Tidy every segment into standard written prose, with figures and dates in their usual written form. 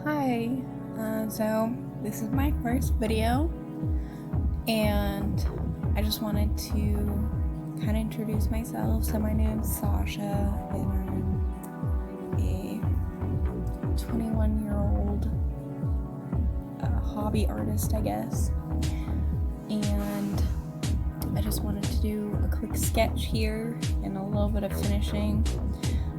Hi, so this is my first video, and I just wanted to kind of introduce myself. So my name's Sasha, and I'm a 21-year-old hobby artist, I guess, and I just wanted to do a quick sketch here and a little bit of finishing.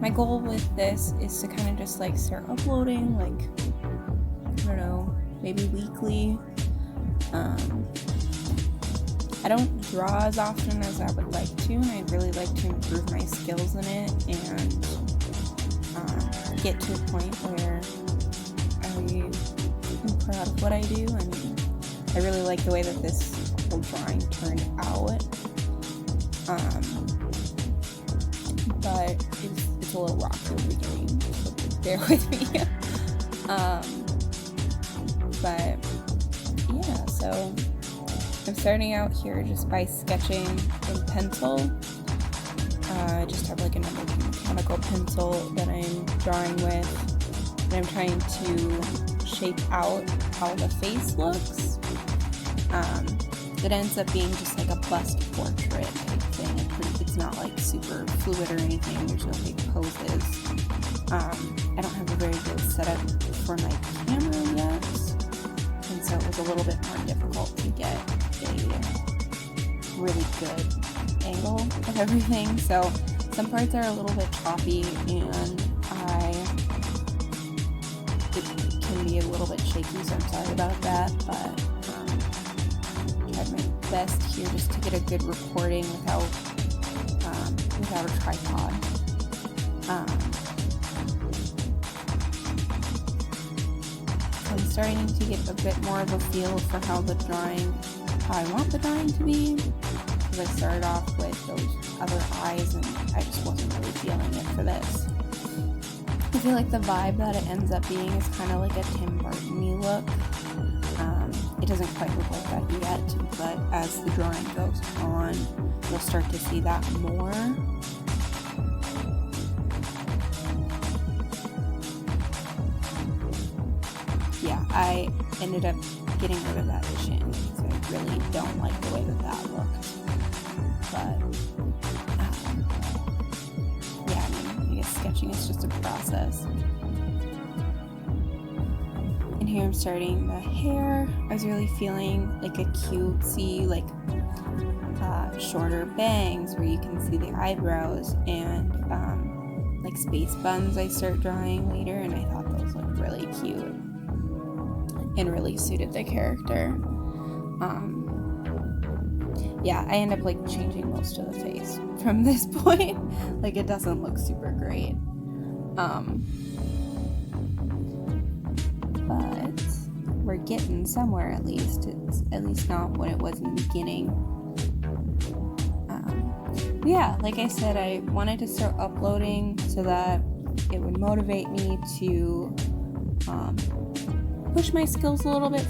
My goal with this is to kind of just like start uploading, like, I don't know, maybe weekly. I don't draw as often as I would like to, and I'd really like to improve my skills in it and get to a point where I'm proud of what I do. I mean, I really like the way that this whole drawing turned out, but it's a little rocky in the beginning, so bear with me. But yeah, so I'm starting out here just by sketching in pencil. I just have like another mechanical pencil that I'm drawing with, and I'm trying to shape out how the face looks. It ends up being just like a bust portrait type thing. It's not like super fluid or anything. There's no big poses. I don't have a very good setup for my camera yet, and so it was a little bit more difficult to get a really good angle of everything. So some parts are a little bit choppy, and it can be a little bit shaky, so I'm sorry about that, but tried my best here just to get a good recording without a tripod. I'm starting to get a bit more of a feel for how I want the drawing to be, because I started off with those other eyes and I just wasn't really feeling it for this. I feel like the vibe that it ends up being is kind of like a Tim Burton-y look. It doesn't quite look like that yet, but as the drawing goes on, we'll start to see that more. Yeah, I ended up getting rid of that chin because I really don't like the way that looked. But yeah, I guess sketching is just a process. And here I'm starting the hair. I was really feeling like a cutesy, like shorter bangs where you can see the eyebrows, and like space buns I start drawing later, and I thought those looked really cute and really suited the character. Yeah, I end up like changing most of the face from this point. Like, it doesn't look super great. But we're getting somewhere at least. It's at least not what it was in the beginning. Yeah, like I said, I wanted to start uploading so that it would motivate me to push my skills a little bit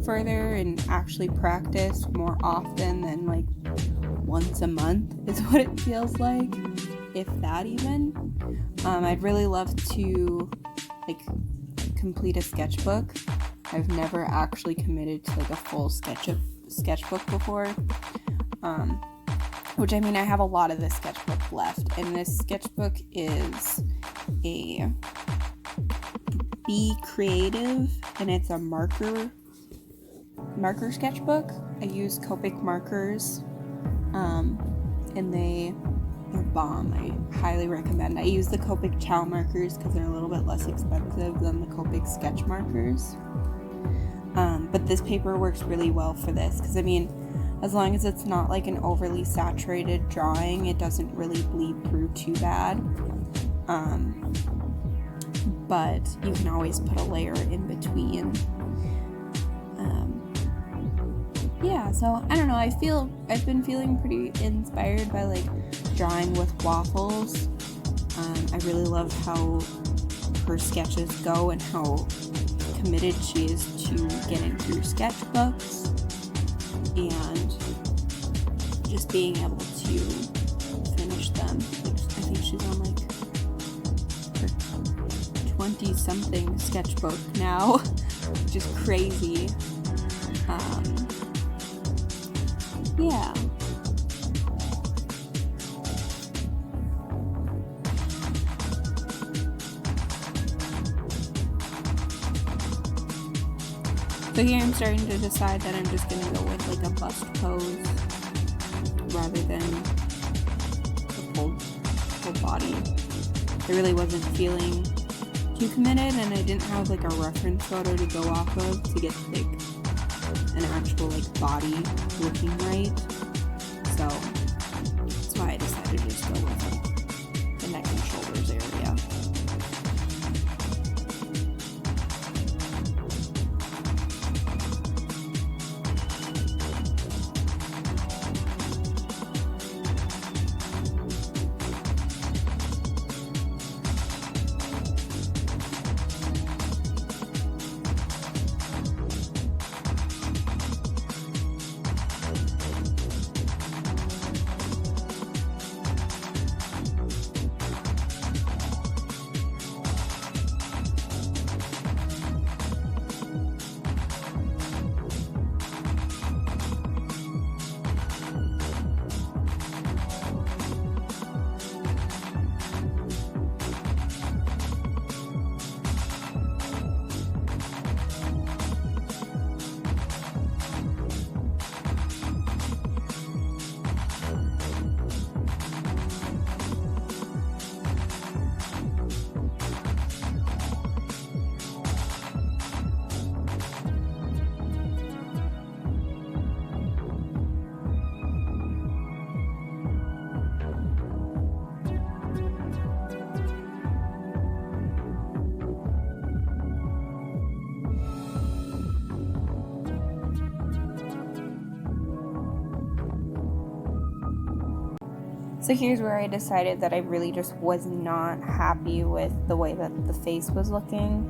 further and actually practice more often than like once a month is what it feels like, if that even. I'd really love to like complete a sketchbook. I've never actually committed to like a full sketchbook before, which, I mean, I have a lot of this sketchbook left, and this sketchbook is a Be Creative, and it's a marker sketchbook. I use Copic markers, and they're bomb. I highly recommend. I use the Copic Chow markers because they're a little bit less expensive than the Copic sketch markers. But this paper works really well for this because, I mean, as long as it's not like an overly saturated drawing, it doesn't really bleed through too bad. But you can always put a layer in between. Yeah, so I don't know, I've been feeling pretty inspired by like drawing with waffles. I really love how her sketches go and how committed she is to getting through sketchbooks, and just being able to finish them. I think she's on like her 20-something sketchbook now, which is crazy. Yeah. So here I'm starting to decide that I'm just gonna go with like a bust pose rather than the full body. I really wasn't feeling too committed, and I didn't have like a reference photo to go off of to get like an actual like body looking right. So that's why I decided to just go with like the neck and shoulders area. So here's where I decided that I really just was not happy with the way that the face was looking.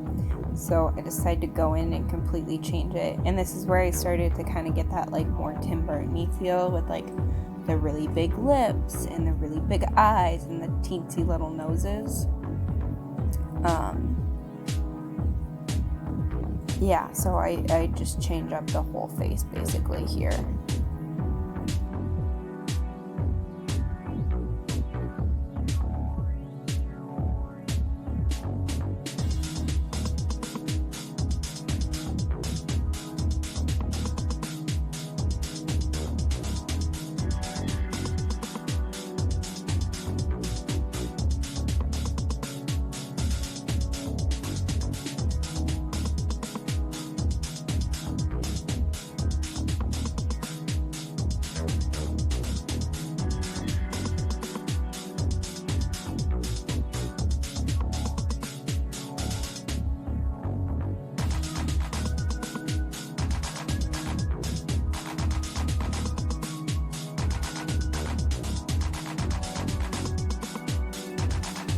So I decided to go in and completely change it. And this is where I started to kind of get that like more Tim Burton-y feel with like the really big lips and the really big eyes and the teensy little noses. Yeah, so I just changed up the whole face basically here.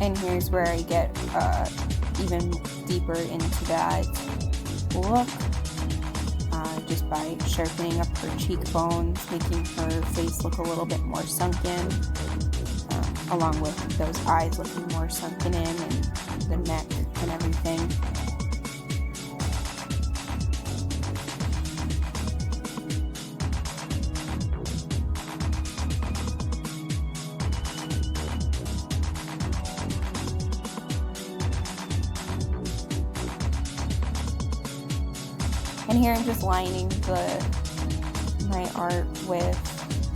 And here's where I get even deeper into that look, just by sharpening up her cheekbones, making her face look a little bit more sunken, along with those eyes looking more sunken in, and the neck and everything. And here I'm just lining my art with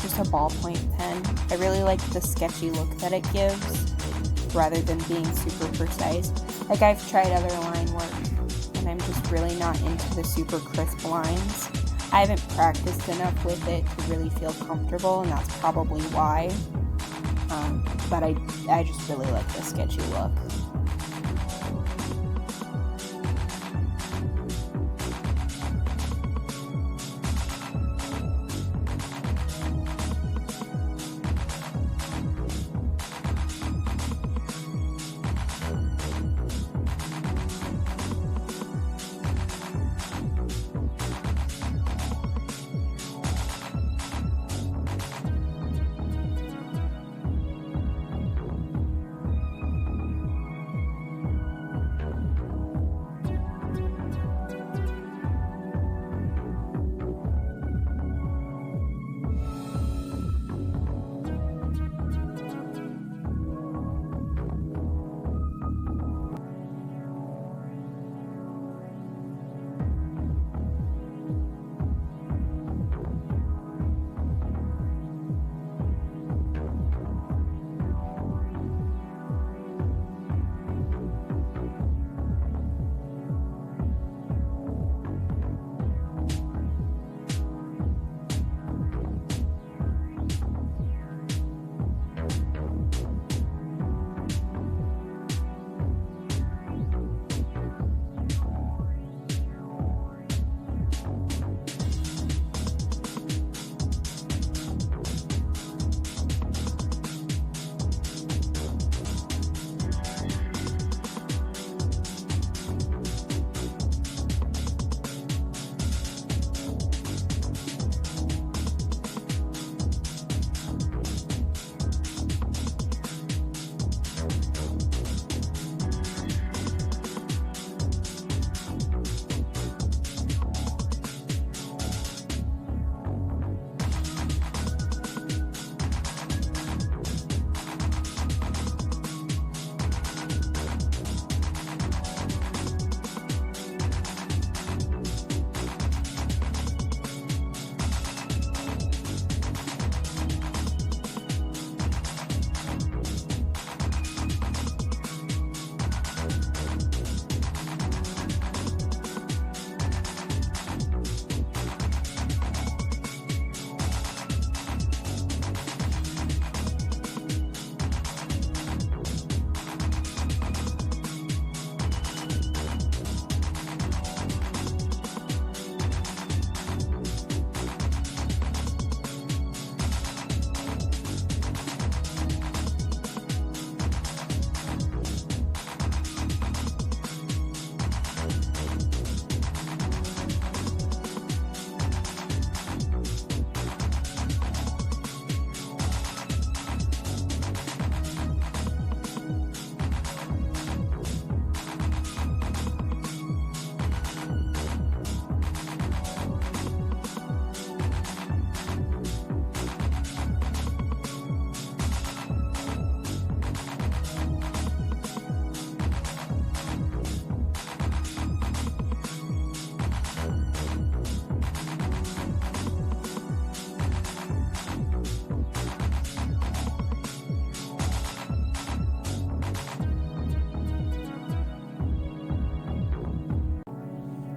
just a ballpoint pen. I really like the sketchy look that it gives rather than being super precise. Like, I've tried other line work and I'm just really not into the super crisp lines. I haven't practiced enough with it to really feel comfortable, and that's probably why. But I just really like the sketchy look.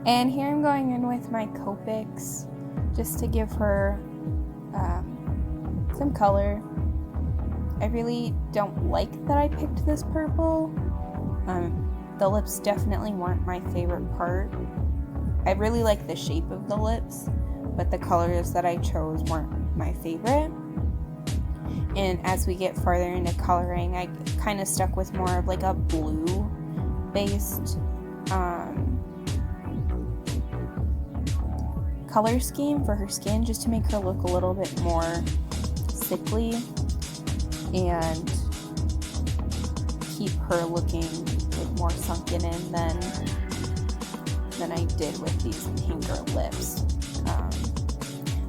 And here I'm going in with my Copics just to give her some color. I really don't like that I picked this purple. The lips definitely weren't my favorite part. I really like the shape of the lips, but the colors that I chose weren't my favorite. And as we get farther into coloring, I kind of stuck with more of like a blue based color scheme for her skin, just to make her look a little bit more sickly and keep her looking like more sunken in than I did with these pinker lips.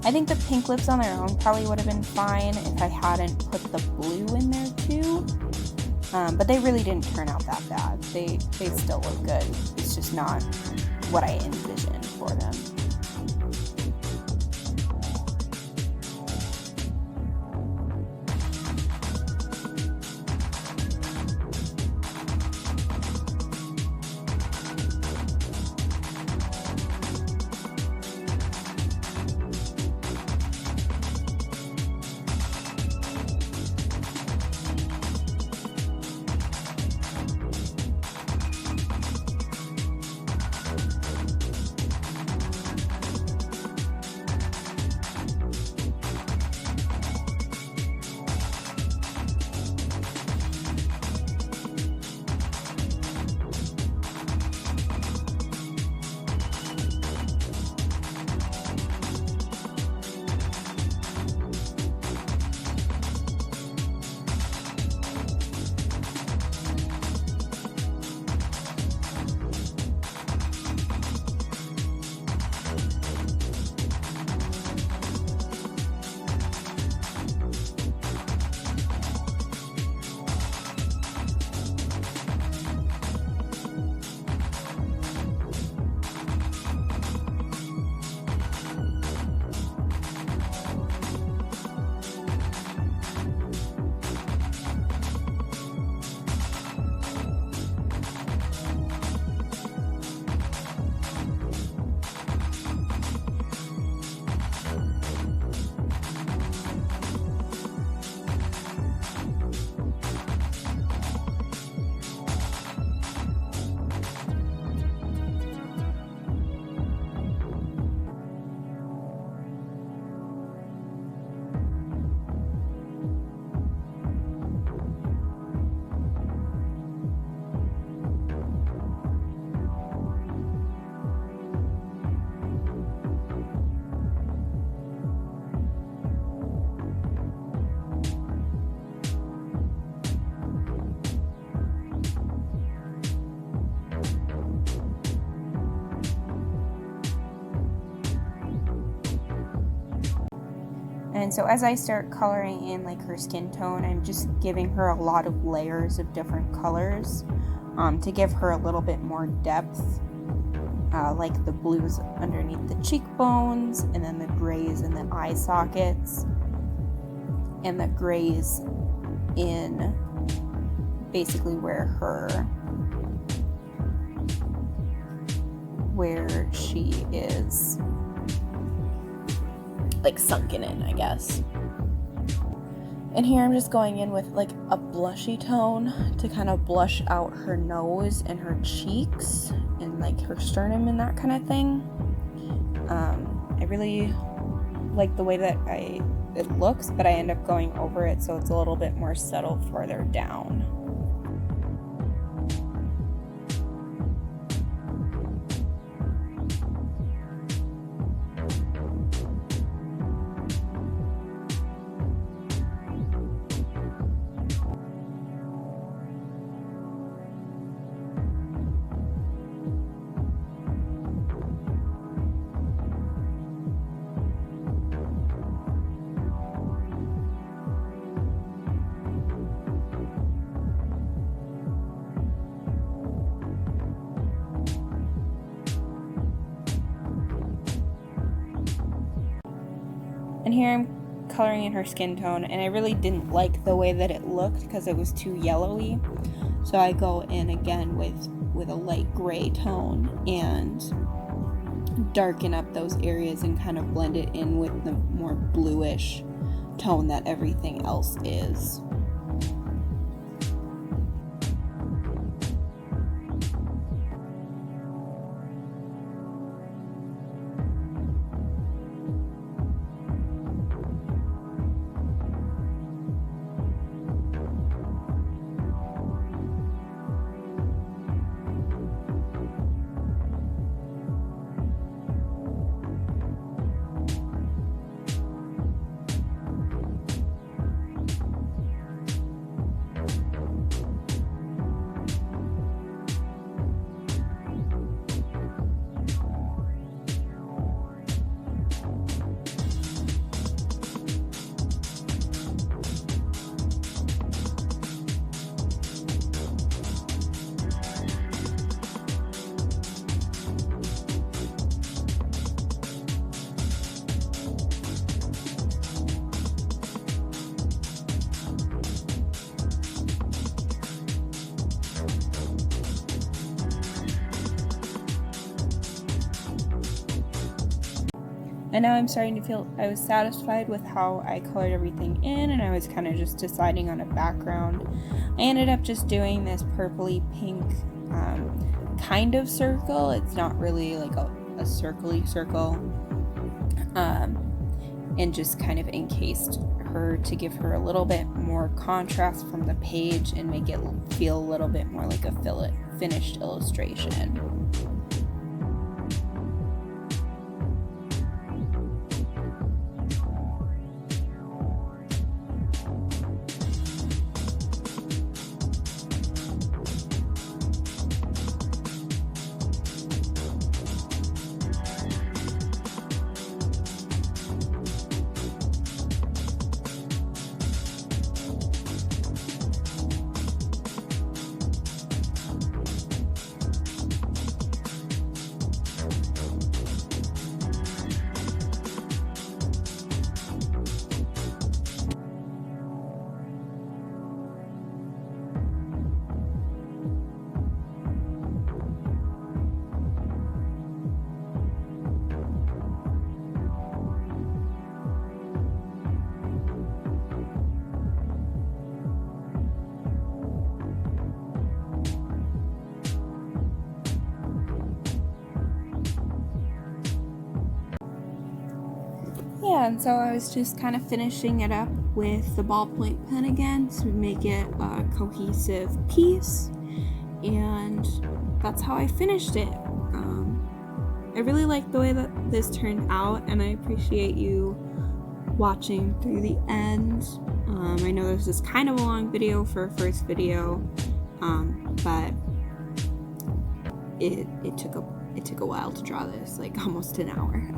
I think the pink lips on their own probably would have been fine if I hadn't put the blue in there too, but they really didn't turn out that bad. They still look good. It's just not what I envisioned for them. And so as I start coloring in like her skin tone, I'm just giving her a lot of layers of different colors to give her a little bit more depth, like the blues underneath the cheekbones, and then the grays in the eye sockets, and the grays in basically where she is like sunken in, I guess. And here I'm just going in with like a blushy tone to kind of blush out her nose and her cheeks and like her sternum and that kind of thing. I really like the way that it looks, but I end up going over it so it's a little bit more subtle further down. And here I'm coloring in her skin tone, and I really didn't like the way that it looked because it was too yellowy. So I go in again with a light gray tone and darken up those areas and kind of blend it in with the more bluish tone that everything else is. And now I'm starting to feel I was satisfied with how I colored everything in, and I was kind of just deciding on a background. I ended up just doing this purpley pink kind of circle. It's not really like a circly circle, and just kind of encased her to give her a little bit more contrast from the page and make it feel a little bit more like a finished illustration. Yeah, and so I was just kind of finishing it up with the ballpoint pen again to make it a cohesive piece, and that's how I finished it. I really like the way that this turned out, and I appreciate you watching through the end. I know this is kind of a long video for a first video, but it took a while to draw this, like almost an hour.